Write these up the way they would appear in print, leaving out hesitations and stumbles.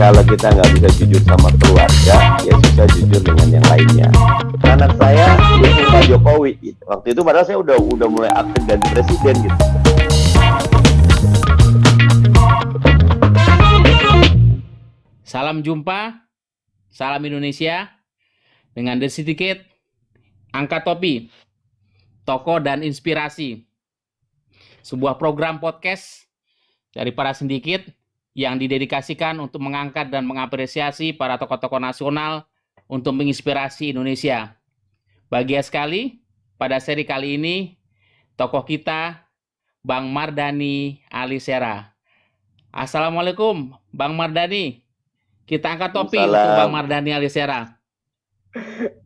Kalau kita nggak bisa jujur sama keluarga, ya susah jujur dengan yang lainnya. Anak saya dukung Pak Jokowi gitu. Waktu itu padahal saya udah mulai aktif ganti presiden gitu. Salam jumpa, salam Indonesia dengan The Syndicate, Angkat Topi, Tokoh dan Inspirasi. Sebuah program podcast dari para sindiket yang didedikasikan untuk mengangkat dan mengapresiasi para tokoh-tokoh nasional untuk menginspirasi Indonesia. Bahagia sekali, pada seri kali ini, tokoh kita, Bang Mardhani Alisera. Assalamualaikum, Bang Mardhani. Kita angkat topi untuk Bang Mardhani Alisera.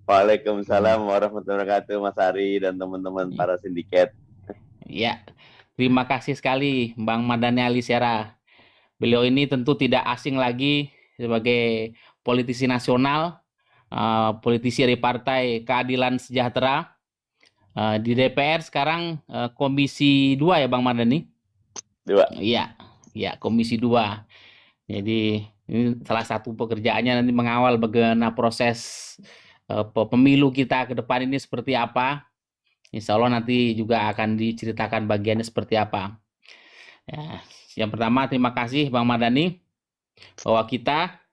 Waalaikumsalam warahmatullahi wabarakatuh, Mas Ari dan teman-teman para sindiket. Ya, terima kasih sekali Bang Mardhani Alisera. Beliau ini tentu tidak asing lagi sebagai politisi nasional, politisi dari Partai Keadilan Sejahtera. Di DPR sekarang Komisi 2 ya Bang Mardhani? 2. Iya, Komisi 2. Jadi ini salah satu pekerjaannya nanti mengawal bagaimana proses pemilu kita ke depan ini seperti apa. Insya Allah nanti juga akan diceritakan bagiannya seperti apa. Ya, yang pertama terima kasih Bang Mardhani bahwa kita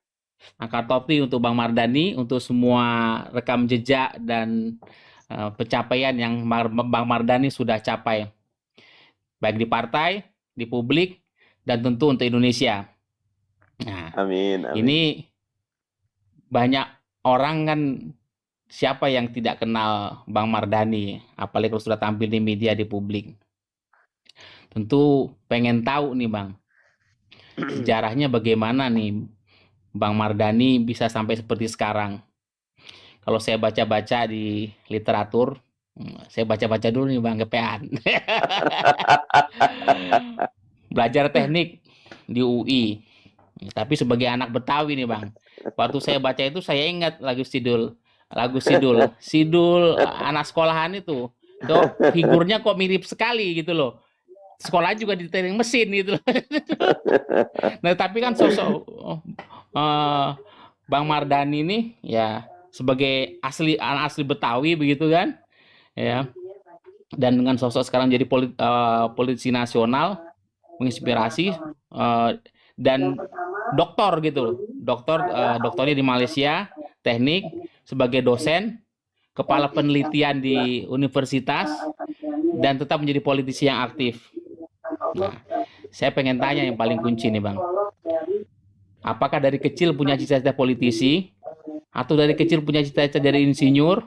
angkat topi untuk Bang Mardhani untuk semua rekam jejak dan pencapaian yang Bang Mardhani sudah capai baik di partai, di publik, dan tentu untuk Indonesia. Nah, Amin. Ini banyak orang kan siapa yang tidak kenal Bang Mardhani, apalagi kalau sudah tampil di media di publik. Tentu pengen tahu nih Bang, sejarahnya bagaimana nih Bang Mardhani bisa sampai seperti sekarang. Kalau saya baca-baca di literatur, saya baca-baca dulu nih Bang, kepean. Belajar teknik di UI. Tapi sebagai anak Betawi nih Bang, waktu saya baca itu saya ingat lagu Sidul anak sekolahan itu. Kok figurnya kok mirip sekali gitu loh. Sekolah juga di teknik mesin gitu. Nah, tapi kan sosok Bang Mardhani ini ya sebagai anak asli Betawi begitu kan, ya. Dan dengan sosok sekarang jadi politisi nasional, menginspirasi dan doktor gitu, doktornya di Malaysia, teknik sebagai dosen, kepala penelitian di universitas, dan tetap menjadi politisi yang aktif. Nah, saya pengen tanya yang paling kunci nih Bang. Apakah dari kecil punya cita-cita politisi? Atau dari kecil punya cita-cita jadi insinyur?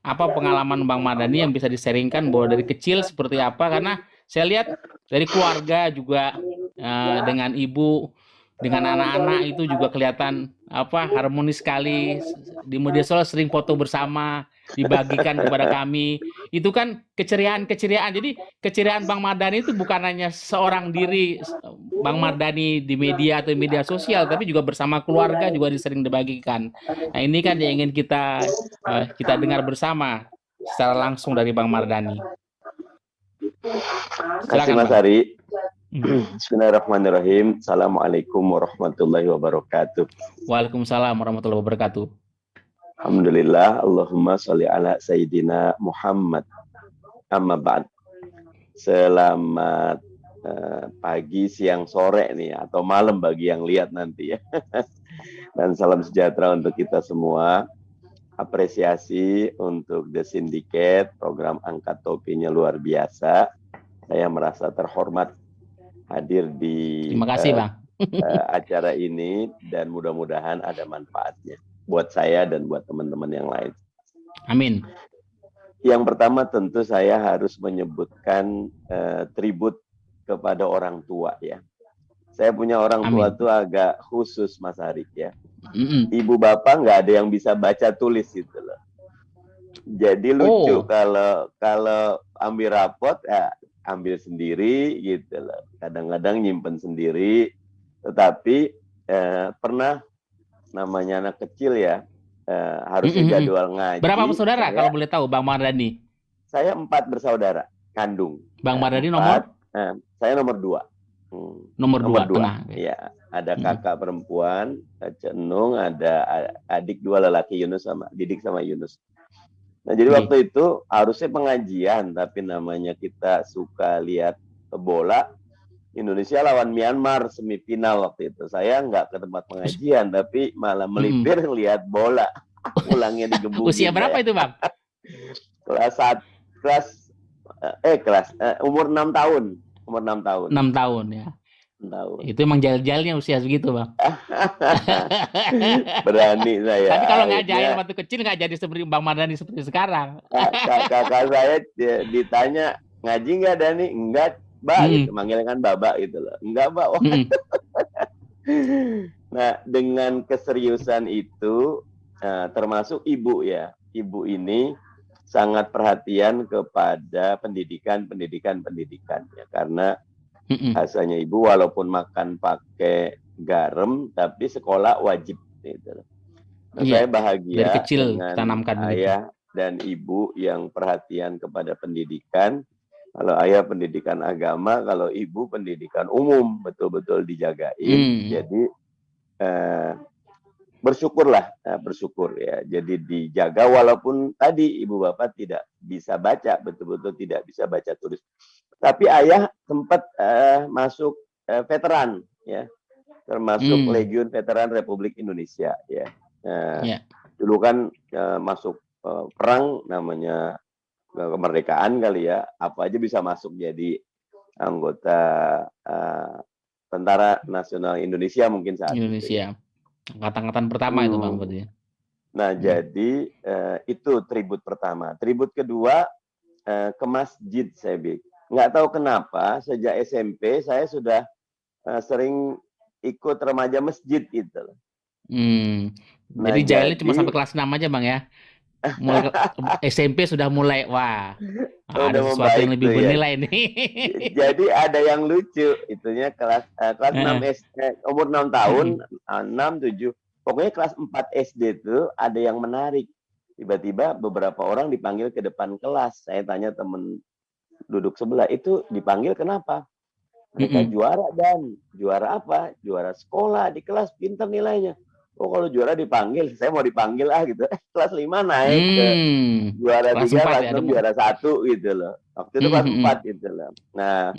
Apa pengalaman Bang Mardhani yang bisa diseringkan bahwa dari kecil seperti apa? Karena saya lihat dari keluarga juga dengan ibu, dengan anak-anak itu juga kelihatan harmonis sekali. Di media sosial sering foto bersama dibagikan kepada kami. Itu kan keceriaan. Jadi keceriaan Bang Mardhani itu bukan hanya seorang diri Bang Mardhani di media atau media sosial, tapi juga bersama keluarga juga sering dibagikan. Nah, ini kan yang ingin kita dengar bersama secara langsung dari Bang Mardhani. Terima kasih Mas Ari. Bismillahirrahmanirrahim. Assalamualaikum warahmatullahi wabarakatuh. Waalaikumsalam warahmatullahi wabarakatuh. Alhamdulillah, Allahumma sholli ala Sayyidina Muhammad. Amma ba'd. Selamat pagi, siang, sore nih, atau malam bagi yang lihat nanti ya. Dan salam sejahtera untuk kita semua. Apresiasi untuk The Syndicate, program Angkat Topinya luar biasa. Saya merasa terhormat hadir di Terima kasih, Bang. Acara ini dan mudah-mudahan ada manfaatnya buat saya dan buat teman-teman yang lain. Amin. Yang pertama tentu saya harus menyebutkan tribut kepada orang tua ya. Saya punya orang tua tuh agak khusus Mas Arik ya. Ibu bapak nggak ada yang bisa baca tulis gitu loh. Jadi lucu kalau ambil rapot ya ambil sendiri gitu loh. Kadang-kadang nyimpen sendiri. Tetapi pernah namanya anak kecil ya harusnya jadwal ngaji. Berapa bersaudara kalau boleh tahu Bang Mardhani? Saya 4 bersaudara kandung. Bang Mardhani nomor? Saya nomor 2. Nomor Nomor 2 dua. tengah. Ya, ada Mm-mm. kakak perempuan, Cenung, ada adik 2 lelaki, Yunus sama Didik sama Yunus. Nah, jadi Nggih. waktu itu harusnya pengajian, tapi namanya kita suka lihat bola, Indonesia lawan Myanmar semifinal waktu itu. Saya nggak ke tempat pengajian, tapi malah Mm-mm. melipir lihat bola. Pulangnya Usia digebukin berapa saya. itu, Bang? Kelas sat, kelas kelas umur 6 tahun. Umur 6 tahun. 6 tahun ya. 6 tahun. Itu emang jahil-jahilnya usia segitu, Bang. Berani saya Tapi kalau nggak jahil akhirnya. waktu kecil nggak jadi seperti Bang Mardhani seperti sekarang. Kakak saya ditanya, ngaji nggak Dani? Enggak, Mbak, gitu. Manggilnya kan Baba gitu loh. Enggak, Mbak. Nah, dengan keseriusan itu, termasuk ibu ya. Ibu ini sangat perhatian kepada pendidikan ya. Karena bahasanya ibu walaupun makan pakai garam, tapi sekolah wajib gitu. Nah, saya Iya, dari bahagia kecil dengan tanamkan begitu. ayah dan ibu yang perhatian kepada pendidikan. Kalau ayah pendidikan agama, kalau ibu pendidikan umum, betul-betul dijagain. Jadi bersyukur ya. Jadi dijaga walaupun tadi ibu bapak tidak bisa baca, betul-betul tidak bisa baca tulis. Tapi ayah sempat masuk veteran ya, termasuk Legiun Veteran Republik Indonesia ya. Dulu kan masuk perang namanya kemerdekaan kali ya, apa aja bisa masuk jadi anggota Tentara Nasional Indonesia mungkin saat Indonesia. Angkatan pertama itu Bang berarti. Nah, jadi itu tribut pertama. Tribut kedua ke masjid saya bilang. Nggak tahu kenapa sejak SMP saya sudah sering ikut remaja masjid gitu. Nah, jadi jahilnya cuma sampai kelas 6 aja Bang ya. Mulai SMP sudah mulai ada sesuatu yang lebih bernilai ya. Nih. Jadi ada yang lucu itunya kelas 6 umur 6 tahun, 6 7. Pokoknya kelas 4 SD itu ada yang menarik. Tiba-tiba beberapa orang dipanggil ke depan kelas. Saya tanya temen duduk sebelah, itu dipanggil kenapa? Mereka juara dan juara apa? Juara sekolah di kelas, pintar nilainya. Oh, kalau juara dipanggil, saya mau dipanggil gitu. Kelas 5 naik ke juara 3, kelas 6 juara 1 gitu loh. Waktu itu kelas 4 gitu loh. Nah,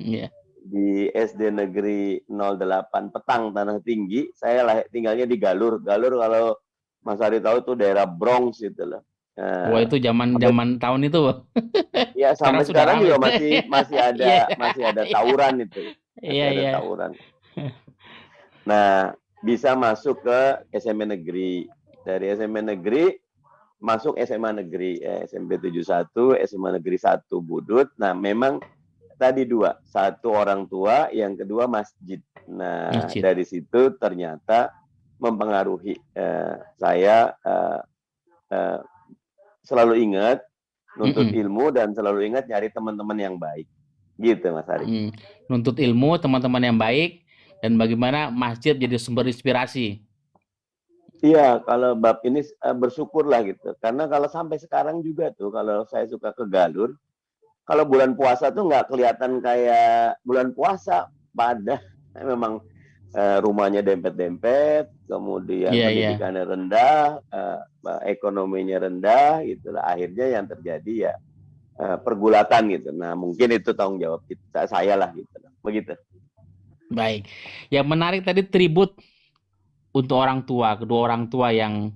di SD Negeri 08 Petang Tanah Tinggi, saya tinggalnya di Galur. Galur kalau Mas Ari tahu tuh daerah Bronx gitu loh. Wah, itu zaman tahun itu. Ya, sampai sekarang juga masih ada tawuran itu. Masih ada tawuran. Nah, bisa masuk ke SMP Negeri. Dari SMP Negeri masuk SMA Negeri, SMP 71, SMA Negeri 1 Budut. Nah, memang tadi dua, satu orang tua, yang kedua masjid. Nah, dari situ ternyata mempengaruhi saya selalu ingat nuntut ilmu dan selalu ingat nyari teman-teman yang baik. Gitu, Mas Ari. Nuntut ilmu, teman-teman yang baik, dan bagaimana masjid jadi sumber inspirasi. Iya, kalau bab ini bersyukurlah gitu. Karena kalau sampai sekarang juga tuh, kalau saya suka ke Galur, kalau bulan puasa tuh nggak kelihatan kayak bulan puasa, pada memang rumahnya dempet-dempet, kemudian pendidikannya rendah, ekonominya rendah, gitulah. Akhirnya yang terjadi ya pergulatan gitu. Nah, mungkin itu tanggung jawab saya lah gitu. Begitu. Baik. Yang menarik tadi tribut untuk orang tua, kedua orang tua yang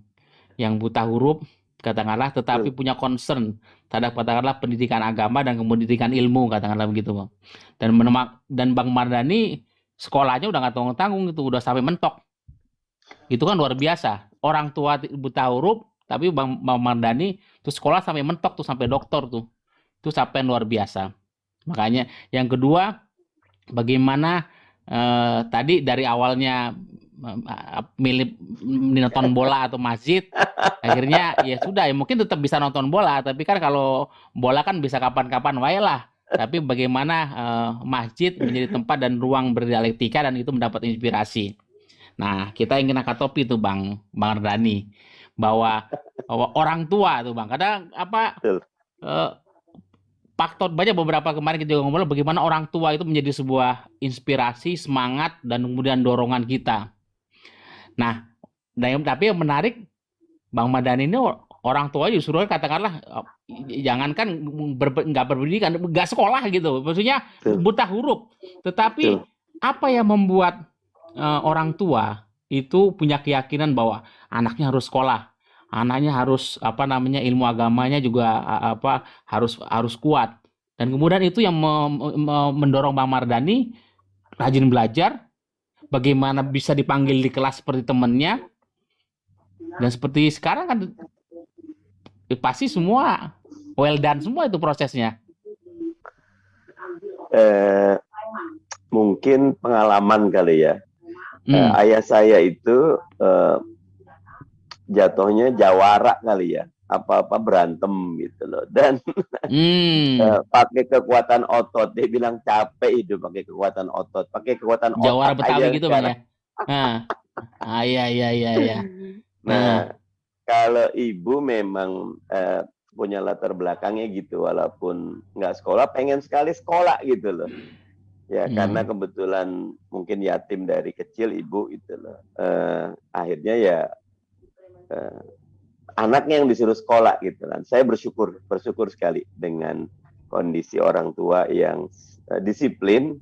buta huruf katakanlah, tetapi punya concern terhadap katakanlah pendidikan agama dan pendidikan ilmu katakanlah begitu Bang. Dan Bang Mardhani sekolahnya udah nggak tanggung-tanggung itu, udah sampai mentok. Itu kan luar biasa. Orang tua buta huruf, tapi Bang Mardhani tuh sekolah sampai mentok tuh, sampai doktor tuh. Itu sampai luar biasa. Makanya yang kedua, bagaimana tadi dari awalnya milih nonton bola atau masjid, akhirnya ya sudah ya mungkin tetap bisa nonton bola, tapi kan kalau bola kan bisa kapan-kapan wae lah. Tapi bagaimana masjid menjadi tempat dan ruang berdialektika dan itu mendapat inspirasi. Nah, kita ingin angkat topi tuh Bang Mardhani, bahwa orang tua tuh Bang, kadang faktor banyak beberapa kemarin kita juga ngobrol bagaimana orang tua itu menjadi sebuah inspirasi, semangat dan kemudian dorongan kita. Nah, tapi yang menarik Bang Mardhani ini orang tua justru katakanlah jangankan nggak berpendidikan, nggak sekolah gitu, maksudnya buta huruf. Tetapi apa yang membuat orang tua itu punya keyakinan bahwa anaknya harus sekolah, anaknya harus ilmu agamanya juga harus kuat. Dan kemudian itu yang mendorong Bang Mardhani rajin belajar, bagaimana bisa dipanggil di kelas seperti temannya. Dan seperti sekarang kan pasti semua well done semua itu prosesnya. Mungkin pengalaman kali ya. Ayah saya itu jatuhnya jawara kali ya. Apa-apa berantem gitu loh. Dan pakai kekuatan otot. Dia bilang capek hidup pakai kekuatan otot. Pakai kekuatan Jawara otak Betawi aja gitu sekarang. Bang ya. Iya. Nah, kalau ibu memang punya latar belakangnya gitu, walaupun nggak sekolah, pengen sekali sekolah gitu loh. Ya, karena kebetulan mungkin yatim dari kecil ibu gitu loh. Akhirnya ya anaknya yang disuruh sekolah gitu kan. Saya bersyukur sekali dengan kondisi orang tua yang disiplin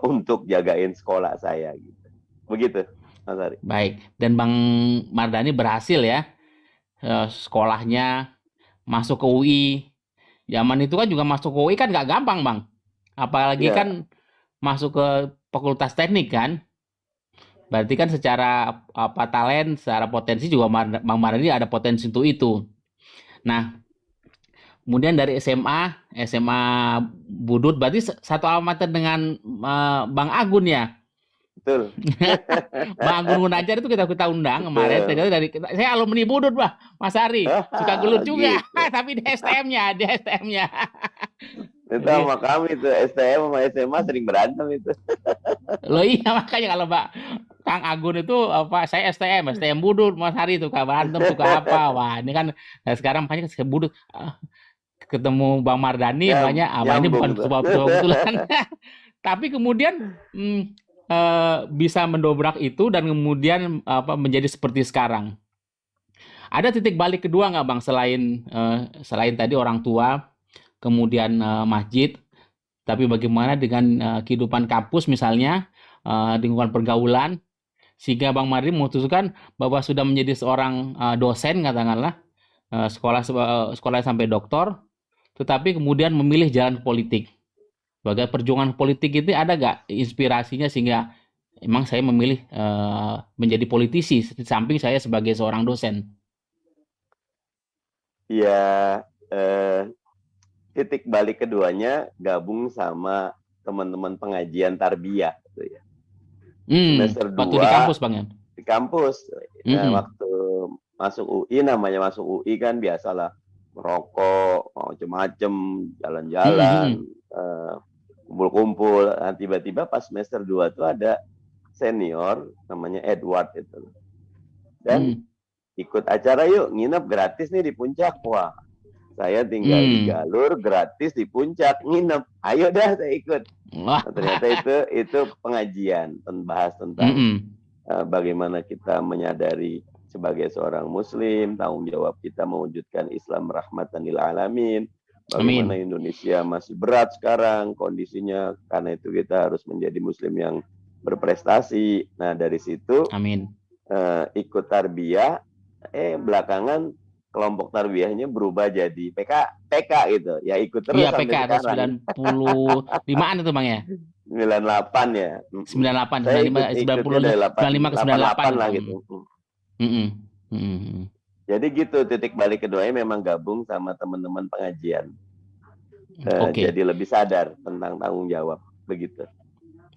untuk jagain sekolah saya gitu. Begitu, Mas Ari. Baik, dan Bang Mardhani berhasil ya sekolahnya masuk ke UI. Zaman itu kan juga masuk ke UI kan nggak gampang Bang. Apalagi kan masuk ke Fakultas Teknik kan. Berarti kan secara talent, secara potensi juga Bang Mardhani ada potensi untuk itu. Nah, kemudian dari SMA Budut, berarti satu alma mater dengan Bang Agun ya? Betul. Bang Agun Gunajar itu kita undang kemarin. Saya alumni Budut, Mas Ari. Suka gelut juga, gitu. Tapi di STM-nya. Itu sama kami tuh, STM sama SMA sering berantem itu. Loh iya, makanya kalau Kang Agun itu saya STM Budut, Mas Hari suka berantem, suka apa. Wah, ini kan sekarang makanya saya Budut ketemu Bang Mardhani, makanya ini bukan kebetulan. Tapi kemudian bisa mendobrak itu dan kemudian menjadi seperti sekarang. Ada titik balik kedua nggak Bang, selain tadi orang tua, kemudian masjid, tapi bagaimana dengan kehidupan kampus misalnya, lingkungan pergaulan, sehingga Bang Mardhani memutuskan bahwa sudah menjadi seorang dosen katakanlah, sekolah sampai doktor, tetapi kemudian memilih jalan politik. Bagaimana perjuangan politik itu ada nggak inspirasinya sehingga emang saya memilih menjadi politisi di samping saya sebagai seorang dosen? Ya, titik balik keduanya gabung sama teman-teman pengajian tarbiyah gitu ya. Semester 2 waktu di kampus Bang ya? Di kampus. Waktu masuk UI, namanya masuk UI kan biasalah merokok, macem-macem, jalan-jalan, kumpul-kumpul. Nah, tiba-tiba pas semester 2 tuh ada senior namanya Edward itu. Dan ikut acara yuk, nginep gratis nih di puncak. Wah, saya tinggal di Galur, gratis di puncak, nginep. Ayo dah saya ikut. Nah, ternyata itu pengajian, bahas tentang bagaimana kita menyadari sebagai seorang muslim, tanggung jawab kita mewujudkan Islam rahmatan lil alamin. Bagaimana Indonesia masih berat sekarang kondisinya, karena itu kita harus menjadi muslim yang berprestasi. Nah, dari situ ikut tarbiyah, belakangan kelompok tarbiyahnya berubah jadi PK gitu. Ya ikut terus sampai PK sekarang. 95-an itu Bang ya? 98 ya. 98, Saya 95 ke 98 lah gitu. Jadi gitu, titik balik keduanya memang gabung sama teman-teman pengajian. Jadi lebih sadar tentang tanggung jawab, begitu.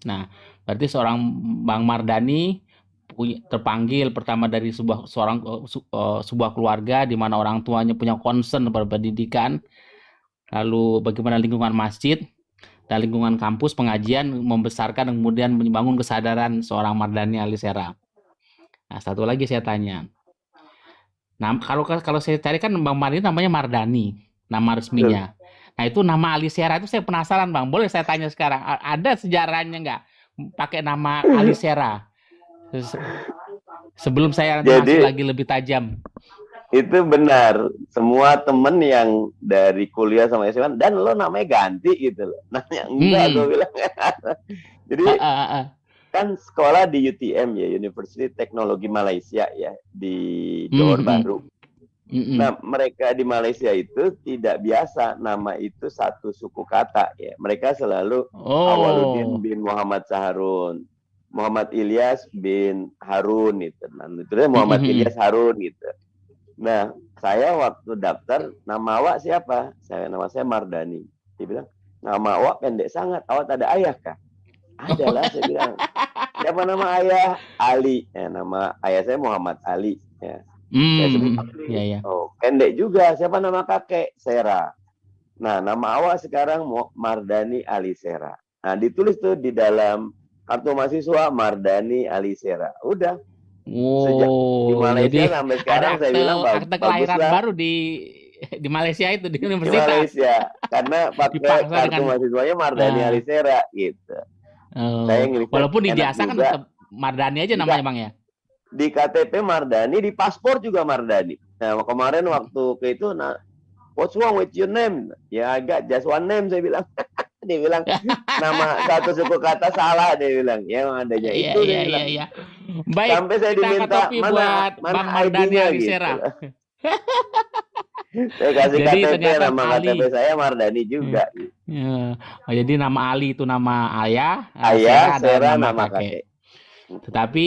Nah, berarti seorang Bang Mardhani terpanggil pertama dari sebuah keluarga di mana orang tuanya punya concern pada pendidikan, lalu bagaimana lingkungan masjid dan lingkungan kampus pengajian membesarkan dan kemudian membangun kesadaran seorang Mardhani Alisera. Nah, satu lagi saya tanya. Nah, kalau saya cari kan Bang Mardhani namanya Mardhani, nama resminya. Nah, itu nama Alisera itu saya penasaran, Bang. Boleh saya tanya sekarang, ada sejarahnya nggak pakai nama Alisera? Sebelum saya nanti masuk Jadi lagi lebih tajam. itu benar. Semua temen yang dari kuliah sama SMA, dan lo namanya ganti gitu loh. Nanya enggak, gue Hmm. bilang. Jadi kan sekolah di UTM ya, University Teknologi Malaysia ya, di Johor Bahru. Nah, mereka di Malaysia itu tidak biasa nama itu satu suku kata ya. Mereka selalu Awaludin Oh. bin Muhammad Saharun, Muhammad Ilyas bin Harun gitu. Nah, itu Muhammad Ilyas Harun gitu. Nah, saya waktu daftar, nama awak siapa? Nama saya Mardani. Dia bilang, nama awak pendek sangat. Awak ada ayah kah? Adalah, saya bilang. Siapa nama ayah? Ali. Ya, nama ayah saya Muhammad Ali. Ya. Saya sebut Ali. Ya, ya. Oh, pendek juga. Siapa nama kakek? Sera. Nah, nama awak sekarang Mardani Ali Sera. Nah, ditulis tuh di dalam kartu mahasiswa Mardani Ali Sera. Udah. Sejak di Oh, Malaysia jadi sampai ada sekarang saya bilang akte kelahiran baguslah baru di Malaysia itu di di universitas. Malaysia karena pakai Dipaksa kartu dengan mahasiswanya Mardani Alisera gitu. Saya ngelisnya walaupun enak ijazah kan juga. tetap Mardani aja Enggak, namanya, Bang ya. di KTP Mardani, di paspor juga Mardani. Nah, kemarin waktu ke itu, nah, what's wrong with your name? Ya, agak just one name, saya bilang. Dia bilang, nama satu suku kata salah, dia bilang. Ya, emang adanya Iya, itu, iya, dia iya, bilang. iya. Baik, Sampai saya kita angkat diminta, topi mana buat mana Bang Mardani ID-nya gitu. Alisera. Saya kasih Jadi KTP, ternyata nama KTP Ali. saya Mardani Ya. juga. Ya. Oh, jadi nama Ali itu nama ayah, Ayah, Sera adalah Sera, nama nama kakek. kakek. Tetapi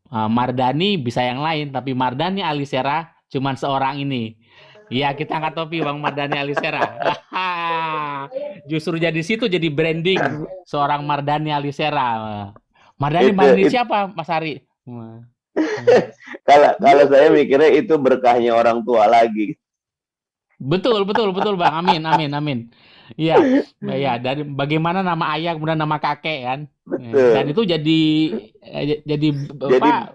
Mardani bisa yang lain, tapi Mardani Alisera cuman seorang ini. Ya, kita angkat topi Bang Mardani Alisera. Justru jadi situ jadi branding seorang Mardani Alisera. Mardani Itu, Mardani itu siapa, Mas Ari? kalau saya mikirnya itu berkahnya orang tua lagi. Betul, betul, betul, Bang. Amin, amin, amin. Iya, ya. Dari bagaimana nama ayah kemudian nama kakek kan, dan Betul. itu jadi Jadi apa,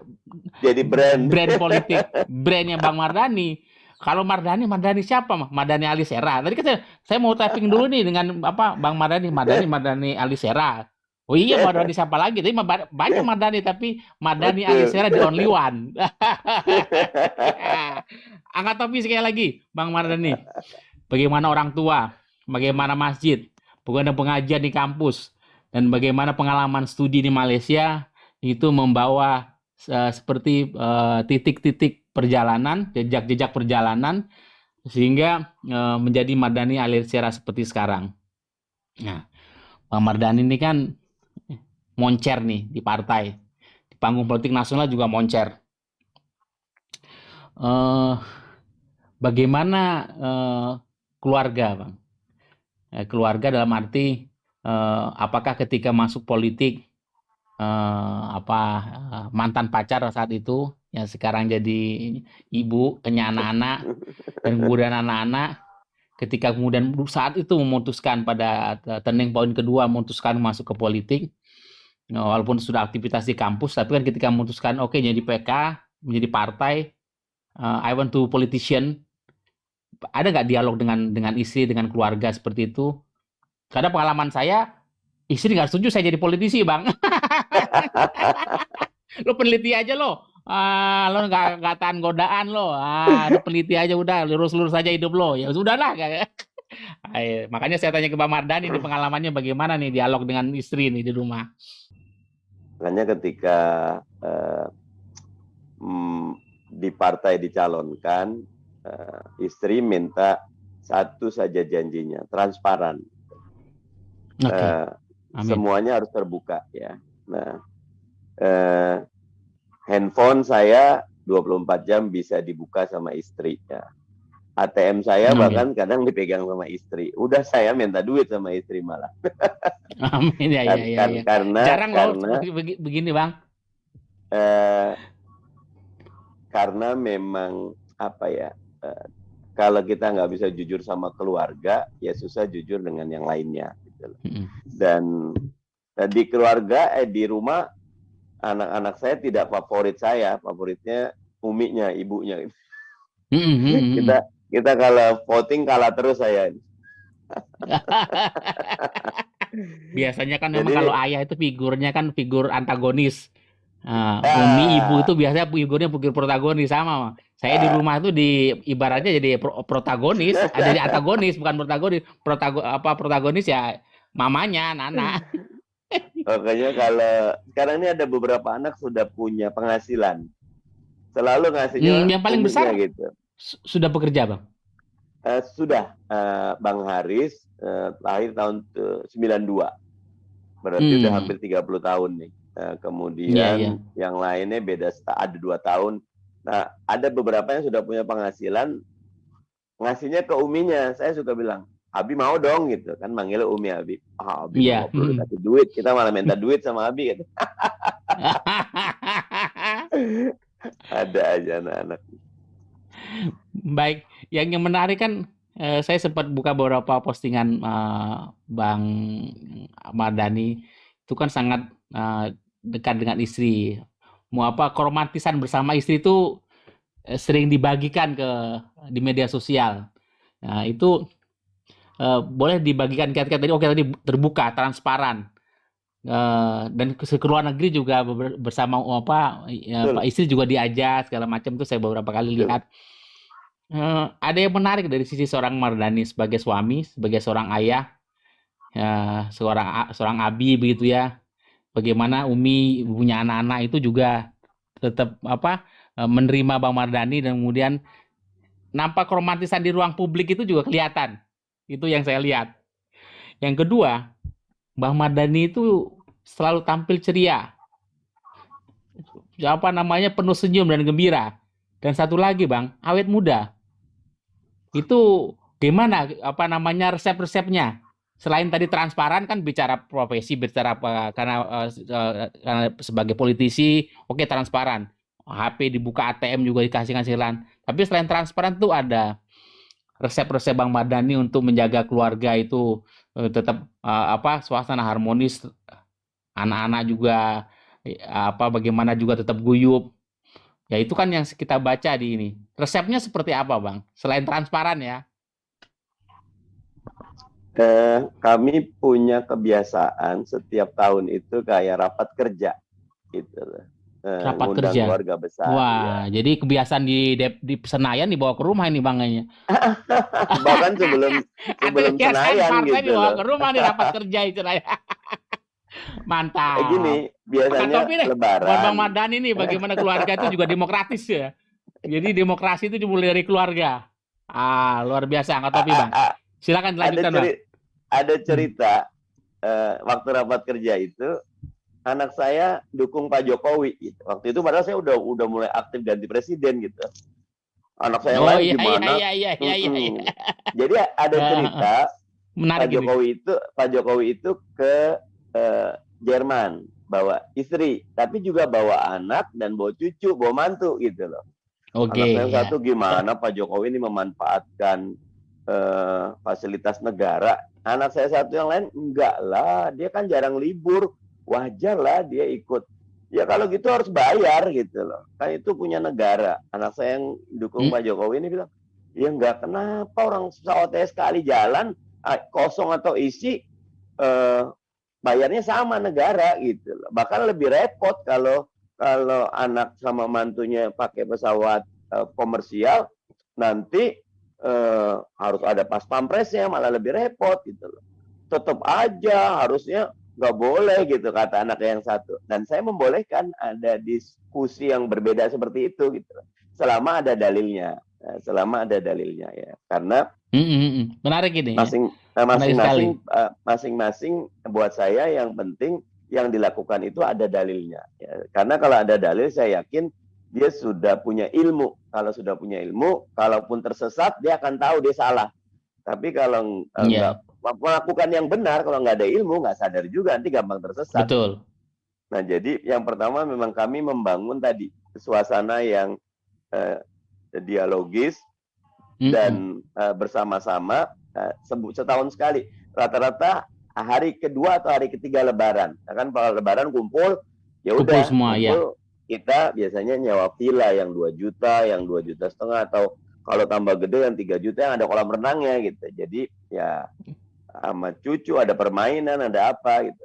jadi brand. brand politik, brandnya Bang Mardani. Kalau Mardani, Mardani siapa, mah? Mardani Alisera. Tadi kan saya mau typing dulu nih dengan apa, Bang Mardani, Mardani Alisera. Oh iya, Mardani siapa lagi? Tapi banyak Mardani, tapi Mardani Betul. Alisera the only one. Angkat topi sekali lagi, Bang Mardani. Bagaimana orang tua, bagaimana masjid, bagaimana pengajian di kampus, dan bagaimana pengalaman studi di Malaysia itu membawa seperti titik-titik perjalanan, jejak-jejak perjalanan, sehingga menjadi Mardani Alisera seperti sekarang. Nah, Bang Mardani ini kan moncer nih di partai, di panggung politik nasional juga moncer. Bagaimana keluarga, Bang? Keluarga dalam arti apakah ketika masuk politik mantan pacar saat itu yang sekarang jadi ibu, punya anak-anak, dan kemudian anak-anak ketika kemudian saat itu memutuskan pada turning point kedua memutuskan masuk ke politik, walaupun sudah aktivitas di kampus, tapi kan ketika memutuskan oke, jadi PK, menjadi partai, I want to politician, ada nggak dialog dengan istri, dengan keluarga seperti itu? Karena pengalaman saya, istri nggak setuju saya jadi politisi, Bang. Lo peneliti aja lo. Lo nggak tahan godaan lo. Lo peneliti aja udah, lurus-lurus aja hidup lo. Ya sudahlah. Makanya saya tanya ke Bang Mardani ini pengalamannya bagaimana nih dialog dengan istri nih di rumah. Makanya ketika di partai dicalonkan, istri minta satu saja janjinya, transparan. Semuanya harus terbuka ya. Nah, handphone saya 24 jam bisa dibuka sama istri ya. ATM saya bahkan kadang dipegang sama istri. Udah saya minta duit sama istri malah. Amin ya, ya. Jarang loh begini, Bang. Karena memang apa ya, kalau kita nggak bisa jujur sama keluarga, ya susah jujur dengan yang lainnya. Gitu. Dan di keluarga, di rumah, anak-anak saya tidak favorit saya, favoritnya uminya, ibunya. Kita kalau voting kalah terus saya. Biasanya kan memang kalau Jadi, ayah itu figurnya kan figur antagonis. Umi ibu itu ah, biasanya figurnya figur protagonis sama. Saya di ah, rumah tuh di ibaratnya jadi protagonis, ada jadi antagonis bukan protagonis. Protagonis ya mamanya, Nana. makanya kalau sekarang ini ada beberapa anak sudah punya penghasilan, selalu ngasihnya Yang paling uminya besar gitu. sudah bekerja, Bang. Sudah Bang Haris lahir tahun 92, berarti udah Hmm, hampir 30 tahun nih. iya iya. Kemudian yang lainnya beda ada 2 tahun. Nah, ada beberapa yang sudah punya penghasilan, ngasihnya ke uminya. Saya suka bilang, Abi mau dong gitu kan, manggil Umi Abi. Abi mah Iya. nggak perlu dikasih duit, kita malah minta duit sama Abi gitu. Ada aja anak-anak. Baik, yang menarik kan saya sempat buka beberapa postingan Bang Mardani itu kan sangat dekat dengan istri. Mau apa keromantisan bersama istri itu sering dibagikan di media sosial. Nah, itu boleh dibagikan kiat-kiat tadi. Oke, tadi terbuka, transparan. Dan ke luar negeri juga bersama apa Pak Betul, istri juga diajak segala macam tuh saya beberapa kali betul. lihat. Ada yang menarik dari sisi seorang Mardani sebagai suami, sebagai seorang ayah, seorang abi begitu ya. Bagaimana Umi punya anak-anak itu juga tetap apa menerima Bang Mardani dan kemudian nampak romantisan di ruang publik itu juga kelihatan. Itu yang saya lihat. Yang kedua, Bang Mardani itu selalu tampil ceria, apa namanya penuh senyum dan gembira. Dan satu lagi Bang, awet muda. Itu gimana apa namanya resep-resepnya? Selain tadi transparan kan bicara profesi, bicara apa karena sebagai politisi, oke transparan. HP dibuka ATM juga dikasih kasihan. Tapi selain transparan tuh ada resep-resep Bang Mardani untuk menjaga keluarga itu tetap apa suasana harmonis, anak-anak juga apa bagaimana juga tetap guyup. Ya itu kan yang kita baca di ini. Resepnya seperti apa, Bang? Selain transparan ya. Kami punya kebiasaan setiap tahun itu kayak rapat kerja gitu loh. Rapat Ngundang kerja. keluarga besar ya. Wah, jadi kebiasaan di Senayan dibawa ke rumah ini bangnya. Bahkan sebelum Atau sebelum kebiasaan Senayan partai gitu dibawa loh. ke rumah nih rapat kerja itu lah ya. Gini, Mantap. Pakai biasanya topi deh. Buat Bang Lebaran. Mardani nih bagaimana keluarga itu juga demokratis ya. Jadi demokrasi itu dimulai dari keluarga. Luar biasa angkat topi, Bang. Silakan ada dilanjutkan, Bang. cerita ada Hmm. cerita waktu rapat kerja itu anak saya dukung Pak Jokowi gitu. Waktu itu padahal saya udah mulai aktif ganti presiden gitu. Anak saya yang Oh lain iya iya gimana? iya iya iya iya. Iya. Jadi ada Eh, cerita menarik ini. Pak Jokowi itu ke eh, Jerman bawa istri, tapi juga bawa anak dan bawa cucu, bawa mantu gitu loh. Oke Anak saya yang satu ya. gimana Pak Jokowi ini memanfaatkan fasilitas negara. Anak saya satu yang lain enggak lah, dia kan jarang libur, wajar lah dia ikut. Ya kalau gitu harus bayar gitu loh. Kan itu punya negara. Anak saya yang dukung Hmm, Pak Jokowi ini bilang, ya enggak kenapa orang pesawatnya sekali jalan kosong atau isi eh, bayarnya sama negara gitu loh. Bahkan lebih repot kalau kalau anak sama mantunya pakai pesawat komersial nanti harus ada pas pampresnya malah lebih repot gitu loh. Tetap aja harusnya nggak boleh gitu kata anak yang satu. Dan saya membolehkan ada diskusi yang berbeda seperti itu gitu loh. Selama ada dalilnya. Selama ada dalilnya ya. Karena Menarik ini ya. Menarik sekali. masing-masing buat saya yang penting yang dilakukan itu ada dalilnya ya. Karena kalau ada dalil saya yakin dia sudah punya ilmu. Kalau sudah punya ilmu, kalaupun tersesat dia akan tahu dia salah. Tapi kalau nggak Iya, melakukan yang benar, kalau nggak ada ilmu nggak sadar juga nanti gampang tersesat. betul. Nah jadi yang pertama memang kami membangun tadi suasana yang eh, dialogis Mm-mm. dan bersama-sama setahun sekali. Rata-rata hari kedua atau hari ketiga Lebaran. Nah, kan kalau Lebaran kumpul, ya Kumpul udah semua ya. kumpul kita biasanya nyewa villa yang 2 juta, yang 2,5 juta atau kalau tambah gede yang 3 juta yang ada kolam renangnya gitu. Jadi ya sama cucu ada permainan, ada apa gitu.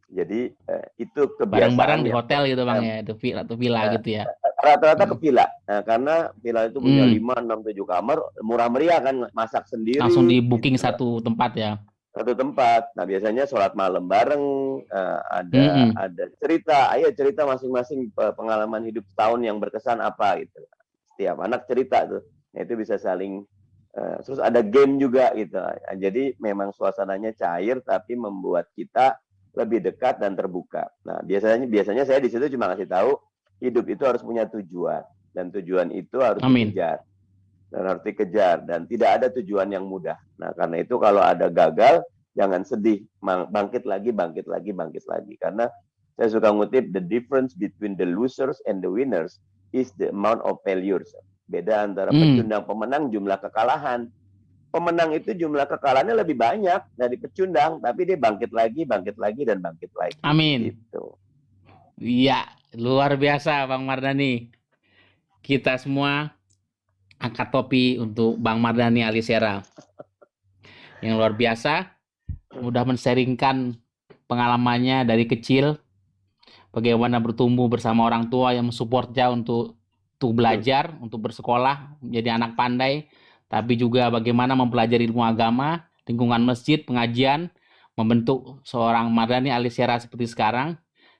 Jadi itu Bareng-bareng kebiasaan di yang hotel gitu Bang ya, itu villa gitu ya. rata-rata ke Hmm. villa. Nah, karena villa itu punya 5, 6, 7 kamar, murah meriah kan, masak Langsung di sendiri booking gitu. satu tempat ya. Satu tempat. Nah, biasanya sholat malam bareng, Mm-mm. ada cerita, ayo cerita masing-masing pengalaman hidup setahun yang berkesan apa gitu. Setiap anak cerita tuh. Nah, itu bisa saling terus ada game juga gitu. Nah, jadi memang suasananya cair tapi membuat kita lebih dekat dan terbuka. Nah, biasanya saya di situ cuma ngasih tahu hidup itu harus punya tujuan dan tujuan itu harus Amin. dikejar dan tidak ada tujuan yang mudah. Nah, karena itu kalau ada gagal jangan sedih, bangkit lagi, bangkit lagi, bangkit lagi. Karena saya suka ngutip, the difference between the losers and the winners is the amount of failures. Beda antara pecundang pemenang jumlah kekalahan. Pemenang itu jumlah kekalahannya lebih banyak dari pecundang, tapi dia bangkit lagi, dan bangkit lagi. Amin. Gitu. Iya, luar biasa Bang Mardhani. Kita semua angkat topi untuk Bang Mardhani Alisera yang luar biasa, mudah men-sharingkan pengalamannya dari kecil, bagaimana bertumbuh bersama orang tua yang mensupport dia untuk belajar, untuk bersekolah, menjadi anak pandai, tapi juga bagaimana mempelajari ilmu agama, lingkungan masjid, pengajian, membentuk seorang Mardhani Alisera seperti sekarang.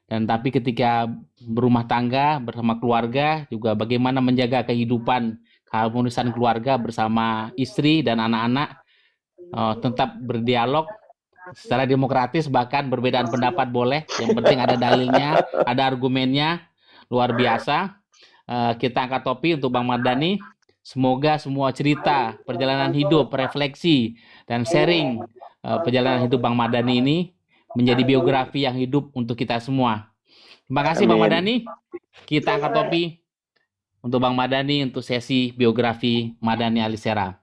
Dan tapi ketika berumah tangga bersama keluarga, juga bagaimana menjaga kehidupan, keharmonisan keluarga bersama istri dan anak-anak, tetap berdialog secara demokratis, bahkan perbedaan pendapat boleh, yang penting ada dalilnya, ada argumennya. Luar biasa. Kita angkat topi untuk Bang Mardhani. Semoga semua cerita perjalanan hidup, refleksi, dan sharing perjalanan hidup Bang Mardhani ini menjadi biografi yang hidup untuk kita semua. Terima kasih Bang Amin. Mardhani. Kita angkat topi untuk Bang Mardhani untuk sesi biografi Mardhani Alisera.